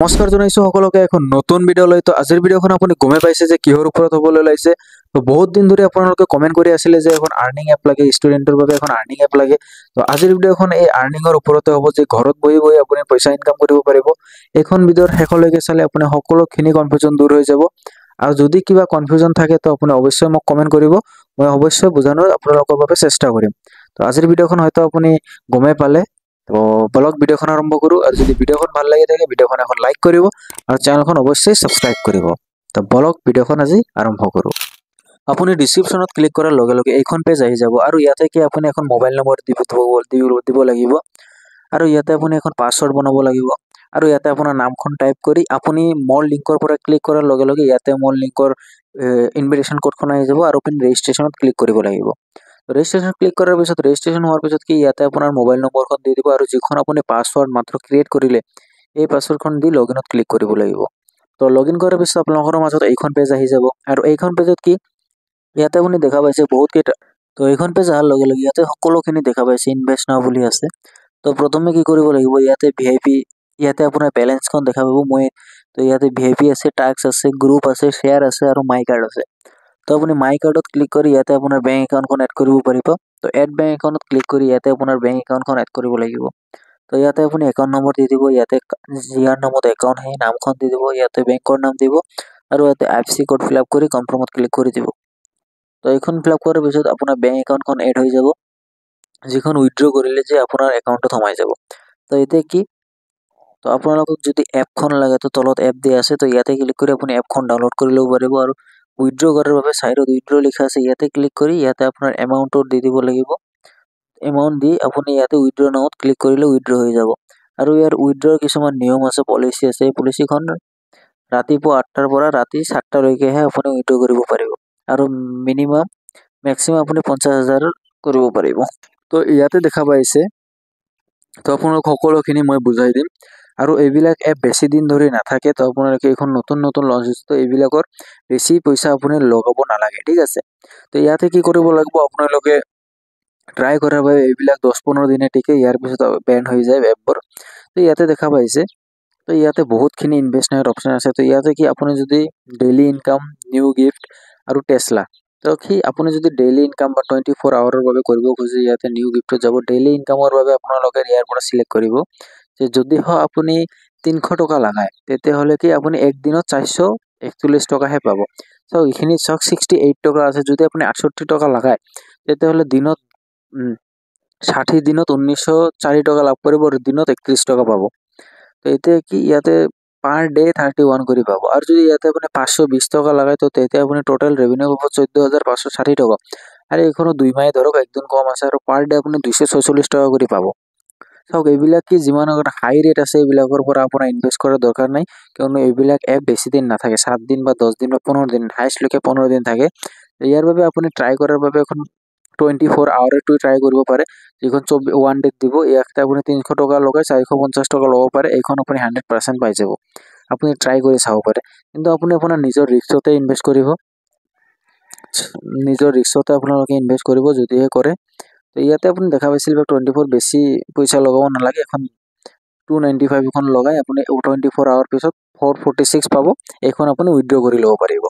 নমস্কাৰ জনাইছো সকলোকে এখন নতুন ভিডিঅ' লৈ। তো আজিৰ ভিডিঅ'খন আপুনি গমে পাইছে যে কিহৰ ওপৰত হ'বলৈ ওলাইছে। তো বহুত দিন ধৰি আপোনালোকে কমেন্ট কৰি আছিলে যে এখন আৰ্নিং এপ লাগে, ষ্টুডেন্টৰ বাবে এখন আৰ্নিং এপ লাগে। তো আজিৰ ভিডিঅ'খন এই আৰ্নিঙৰ ওপৰতে হ'ব যে ঘৰত বহি বহি আপুনি পইচা ইনকাম কৰিব পাৰিব। এইখন ভিডিঅ'ৰ শেষলৈকে চালে আপুনি সকলোখিনি কনফিউজন দূৰ হৈ যাব। আৰু যদি কিবা কনফিউজন থাকে তো আপুনি অৱশ্যই মোক কমেন্ট কৰিব, মই অৱশ্যই বুজানোৰ আপোনালোকৰ বাবে চেষ্টা কৰিম। তো আজিৰ ভিডিঅ'খন হয়তো আপুনি গমে পালে। তো বলক ভিডিঅ'খন আৰম্ভ কৰোঁ। আৰু যদি ভিডিঅ'খন ভাল লাগি থাকে ভিডিঅ'খন এখন লাইক কৰিব আৰু চেনেলখন অৱশ্যই সাবস্ক্ৰাইব কৰিব। তো বলক ভিডিঅ'খন আজি আৰম্ভ কৰোঁ। আপুনি ডিসক্ৰিপশনত ক্লিক কৰাৰ লগে লগে এইখন পেজ আহি যাব আৰু ইয়াতে কি আপুনি এখন মোবাইল নম্বৰ দিব লাগিব আৰু ইয়াতে আপুনি এখন পাসওয়াৰ্ড বনাব লাগিব আৰু ইয়াতে আপোনাৰ নামখন টাইপ কৰি আপুনি মোৰ লিংকৰ পৰা ক্লিক কৰাৰ লগে লগে ইয়াতে মোৰ লিংকৰ ইনভিটেশন কোডখন আহি যাব আৰু আপুনি ৰেজিষ্ট্ৰেচনত ক্লিক কৰিব লাগিব। ৰেজিষ্ট্ৰেচন ক্লিক কৰাৰ পিছত ৰেজিষ্ট্ৰেচন হোৱাৰ পিছত কি ইয়াতে আপোনাৰ মোবাইল নম্বৰখন দি দিব আৰু যিখন আপুনি পাসওয়াৰ্ড মাত্ৰ ক্ৰিয়েট কৰিলে এই পাসওয়াৰ্ডখন দি লগইনত ক্লিক কৰিব লাগিব। তো লগইন কৰাৰ পিছত আপোনালোকৰ মাজত এইখন পেজ আহি যাব আৰু এইখন পেজত কি ইয়াতে আপুনি দেখা পাইছে বহুত কেইটা। তো এইখন পেজ অহাৰ লগে লগে ইয়াতে সকলোখিনি দেখা পাইছে ইনভেস্ট নাও বুলি আছে। তো প্ৰথমে কি কৰিব লাগিব ইয়াতে ভিআইপি ইয়াতে আপোনাৰ বেলেন্সখন দেখা পাব। মই তো ইয়াতে ভিআইপি আছে, টাস্ক আছে, গ্ৰুপ আছে, শেয়াৰ আছে আৰু মাই কাৰ্ড আছে। তো আপুনি মাই কাৰ্ডত ক্লিক কৰি ইয়াতে আপোনাৰ বেংক একাউণ্টখন এড কৰিব পাৰিব। তো এড বেংক একাউণ্টত ক্লিক কৰি ইয়াতে আপোনাৰ বেংক একাউণ্টখন এড কৰিব লাগিব। তো ইয়াতে আপুনি একাউণ্ট নম্বৰ দি দিব, ইয়াতে যাৰ নামত একাউণ্ট সেই নামখন দি দিব, ইয়াতে বেংকৰ নাম দিব আৰু ইয়াতে আইএফএসসি কোড ফিল আপ কৰি কনফাৰ্মত ক্লিক কৰি দিব। তো এইখন ফিল আপ কৰাৰ পিছত আপোনাৰ বেংক একাউণ্টখন এড হৈ যাব, যিখন উইথড্ৰ কৰিলে যে আপোনাৰ একাউণ্টত সোমাই যাব। তো এতিয়া কি তো আপোনালোকক যদি এপখন লাগে তো তলত এপ দিয়া আছে, তো ইয়াতে ক্লিক কৰি আপুনি এপখন ডাউনলোড কৰি ল'ব পাৰিব। আৰু উইথড্ৰ কৰাৰ বাবে সাইডত উইথড্ৰ লিখা আছে, ইয়াতে ক্লিক কৰি ইয়াতে আপোনাৰ এমাউণ্টটো দি দিব লাগিব। এমাউণ্ট দি আপুনি ইয়াতে উইথড্ৰ নাওত ক্লিক কৰিলে উইথড্ৰ হৈ যাব। আৰু ইয়াৰ উইথড্ৰৰ কিছুমান নিয়ম আছে, পলিচি আছে। এই পলিচিখন ৰাতিপুৱা 8টাৰ পৰা ৰাতি 7টালৈকেহে আপুনি উইথড্ৰ কৰিব পাৰিব আৰু মেক্সিমাম আপুনি 50,000 কৰিব পাৰিব। তো ইয়াতে দেখা পাইছে, তো আপোনালোক সকলোখিনি মই বুজাই দিম। আৰু এইবিলাক এপ বেছি দিন ধৰি নাথাকে। তো আপোনালোকে এইখন নতুন লঞ্চ হৈছে, তো এইবিলাকৰ বেছি পইচা আপুনি লগাব নালাগে, ঠিক আছে। তো ইয়াতে কি কৰিব লাগিব আপোনালোকে ট্ৰাই কৰাৰ বাবে এইবিলাক 10-15 দিনে টিকে, ইয়াৰ পিছত বেন হৈ যায় এপবোৰ। তো ইয়াতে দেখা পাইছে, তো ইয়াতে বহুতখিনি ইনভেষ্টমেণ্ট অপশ্যন আছে। তো ইয়াতে কি আপুনি যদি ডেইলি ইনকাম, নিউ গিফট আৰু টেসলা, তো কি আপুনি যদি ডেইলি ইনকাম বা 24 আৱাৰৰ বাবে কৰিব খুজে ইয়াতে নিউ গিফটত যাব। ডেইলি ইনকামৰ বাবে আপোনালোকে ইয়াৰ পৰা সিলেক্ট কৰিব যে যদি আপুনি 300 টকা লাগায় তেতিয়াহ'লে কি আপুনি এক দিনত 441 টকাহে পাব। তো এইখিনি চাওক 68 টকা আছে। যদি আপুনি 68 টকা লাগায় তেতিয়াহ'লে দিনত 60 দিনত 1904 টকা লাভ কৰিব আৰু দিনত 31 টকা পাব। তো এতিয়া কি ইয়াতে পাৰ ডে 31 কৰি পাব। আৰু যদি ইয়াতে আপুনি 520 টকা লাগায় তো তেতিয়া আপুনি টোটাল ৰেভিনিউ পাব 14,560 টকা। আৰু এইখনো 2 মাহে ধৰক একদিন কম আছে আৰু পাৰ ডে আপুনি 246 টকা কৰি পাব। চাওক এইবিলাক কি যিমান হাই ৰেট আছে এইবিলাকৰ পৰা আপোনাৰ ইনভেষ্ট কৰাৰ দৰকাৰ নাই, কিয়নো এইবিলাক এপ বেছি দিন নাথাকে, 7 দিন বা 10 দিন বা 15 দিন, হাইষ্টলৈকে 15 দিন থাকে। ইয়াৰ বাবে আপুনি ট্ৰাই কৰাৰ বাবে এখন 24 আৱাৰটো ট্ৰাই কৰিব পাৰে, যিখন 1 ডেত দিব। ইয়াতে আপুনি 300 টকা লগাই 450 টকা ল'ব পাৰে। এইখন আপুনি 100% পাই যাব। আপুনি ট্ৰাই কৰি চাব পাৰে, কিন্তু আপুনি আপোনাৰ নিজৰ ৰিস্কতে ইনভেষ্ট কৰিব। নিজৰ ৰিস্কতে আপোনালোকে ইনভেষ্ট কৰিব যদিহে কৰে। তো ইয়াতে আপুনি দেখা পাইছিল 24 বেছি পইচা লগাব নালাগে। এখন 295 এখন লগাই আপুনি 24 আৱাৰ পিছত 446 পাব। এইখন আপুনি উইথড্ৰ কৰি ল'ব পাৰিব।